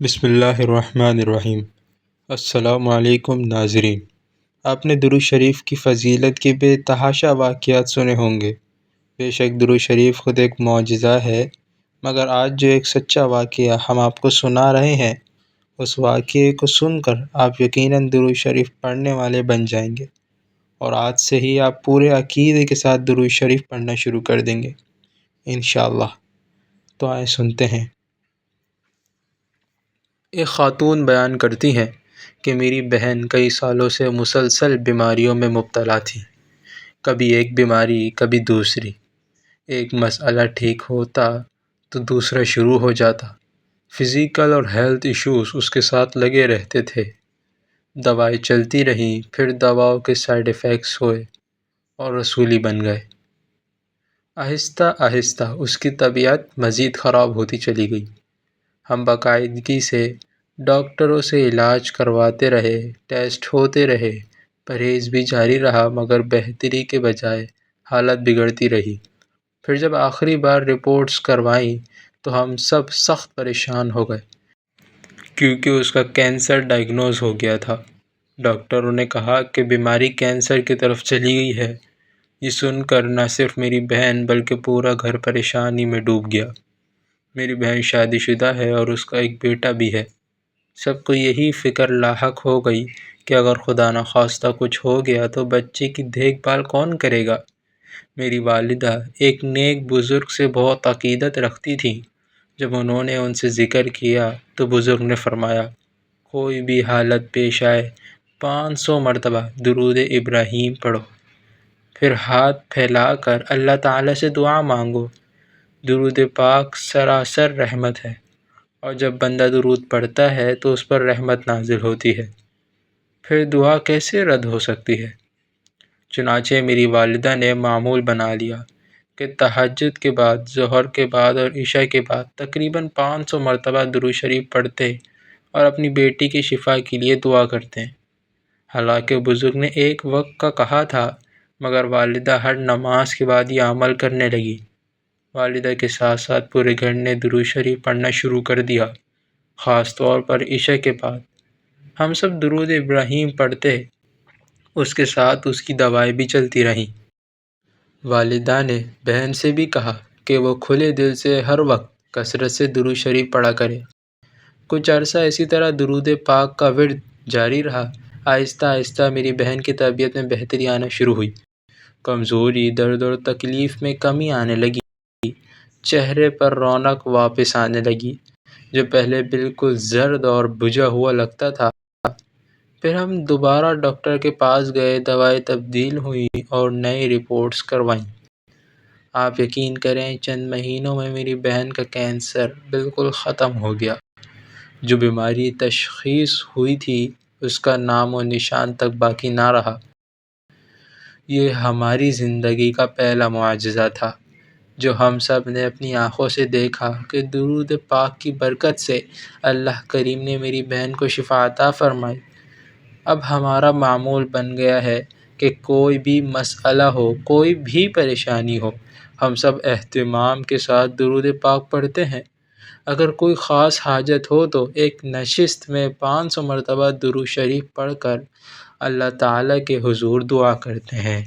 بسم اللہ الرحمن الرحیم۔ السلام علیکم ناظرین۔ آپ نے درود شریف کی فضیلت کے بے تحاشا واقعات سنے ہوں گے۔ بے شک درود شریف خود ایک معجزہ ہے، مگر آج جو ایک سچا واقعہ ہم آپ کو سنا رہے ہیں، اس واقعے کو سن کر آپ یقیناً درود شریف پڑھنے والے بن جائیں گے، اور آج سے ہی آپ پورے عقیدے کے ساتھ درود شریف پڑھنا شروع کر دیں گے انشاءاللہ۔ تو آئے سنتے ہیں۔ ایک خاتون بیان کرتی ہیں کہ میری بہن کئی سالوں سے مسلسل بیماریوں میں مبتلا تھی، کبھی ایک بیماری کبھی دوسری۔ ایک مسئلہ ٹھیک ہوتا تو دوسرا شروع ہو جاتا۔ فزیکل اور ہیلتھ ایشوز اس کے ساتھ لگے رہتے تھے۔ دوائیں چلتی رہیں، پھر دواؤں کے سائیڈ ایفیکٹس ہوئے اور رسولی بن گئے۔ آہستہ آہستہ اس کی طبیعت مزید خراب ہوتی چلی گئی۔ ہم باقاعدگی سے ڈاکٹروں سے علاج کرواتے رہے، ٹیسٹ ہوتے رہے، پرہیز بھی جاری رہا، مگر بہتری کے بجائے حالت بگڑتی رہی۔ پھر جب آخری بار رپورٹس کروائیں تو ہم سب سخت پریشان ہو گئے، کیونکہ اس کا کینسر ڈائیگنوز ہو گیا تھا۔ ڈاکٹروں نے کہا کہ بیماری کینسر کی طرف چلی گئی ہے۔ یہ سن کر نہ صرف میری بہن بلکہ پورا گھر پریشانی میں ڈوب گیا۔ میری بہن شادی شدہ ہے اور اس کا ایک بیٹا بھی ہے۔ سب کو یہی فکر لاحق ہو گئی کہ اگر خدا نخواستہ کچھ ہو گیا تو بچے کی دیکھ بھال کون کرے گا؟ میری والدہ ایک نیک بزرگ سے بہت عقیدت رکھتی تھیں۔ جب انہوں نے ان سے ذکر کیا تو بزرگ نے فرمایا، کوئی بھی حالت پیش آئے 500 مرتبہ درود ابراہیم پڑھو، پھر ہاتھ پھیلا کر اللہ تعالیٰ سے دعا مانگو۔ درود پاک سراسر رحمت ہے، اور جب بندہ درود پڑھتا ہے تو اس پر رحمت نازل ہوتی ہے، پھر دعا کیسے رد ہو سکتی ہے؟ چنانچہ میری والدہ نے معمول بنا لیا کہ تہجد کے بعد، ظہر کے بعد اور عشاء کے بعد تقریباً 500 مرتبہ درود شریف پڑھتے اور اپنی بیٹی کی شفا کے لیے دعا کرتے ہیں۔ حالانکہ بزرگ نے ایک وقت کا کہا تھا، مگر والدہ ہر نماز کے بعد یہ عمل کرنے لگی۔ والدہ کے ساتھ ساتھ پورے گھر نے درود شریف پڑھنا شروع کر دیا، خاص طور پر عشاء کے بعد۔ ہم سب درود ابراہیم پڑھتے، اس کے ساتھ اس کی دوائیں بھی چلتی رہیں۔ والدہ نے بہن سے بھی کہا کہ وہ کھلے دل سے ہر وقت کثرت سے درود شریف پڑھا کرے۔ کچھ عرصہ اسی طرح درود پاک کا ورد جاری رہا۔ آہستہ آہستہ میری بہن کی طبیعت میں بہتری آنا شروع ہوئی۔ کمزوری، درد اور تکلیف میں کمی آنے لگی۔ چہرے پر رونق واپس آنے لگی، جو پہلے بالکل زرد اور بجھا ہوا لگتا تھا۔ پھر ہم دوبارہ ڈاکٹر کے پاس گئے، دوائیں تبدیل ہوئیں اور نئی رپورٹس کروائیں۔ آپ یقین کریں، چند مہینوں میں میری بہن کا کینسر بالکل ختم ہو گیا۔ جو بیماری تشخیص ہوئی تھی، اس کا نام و نشان تک باقی نہ رہا۔ یہ ہماری زندگی کا پہلا معجزہ تھا، جو ہم سب نے اپنی آنکھوں سے دیکھا کہ درود پاک کی برکت سے اللہ کریم نے میری بہن کو شفا عطا فرمائی۔ اب ہمارا معمول بن گیا ہے کہ کوئی بھی مسئلہ ہو، کوئی بھی پریشانی ہو، ہم سب اہتمام کے ساتھ درود پاک پڑھتے ہیں۔ اگر کوئی خاص حاجت ہو تو ایک نشست میں 500 مرتبہ درود شریف پڑھ کر اللہ تعالیٰ کے حضور دعا کرتے ہیں۔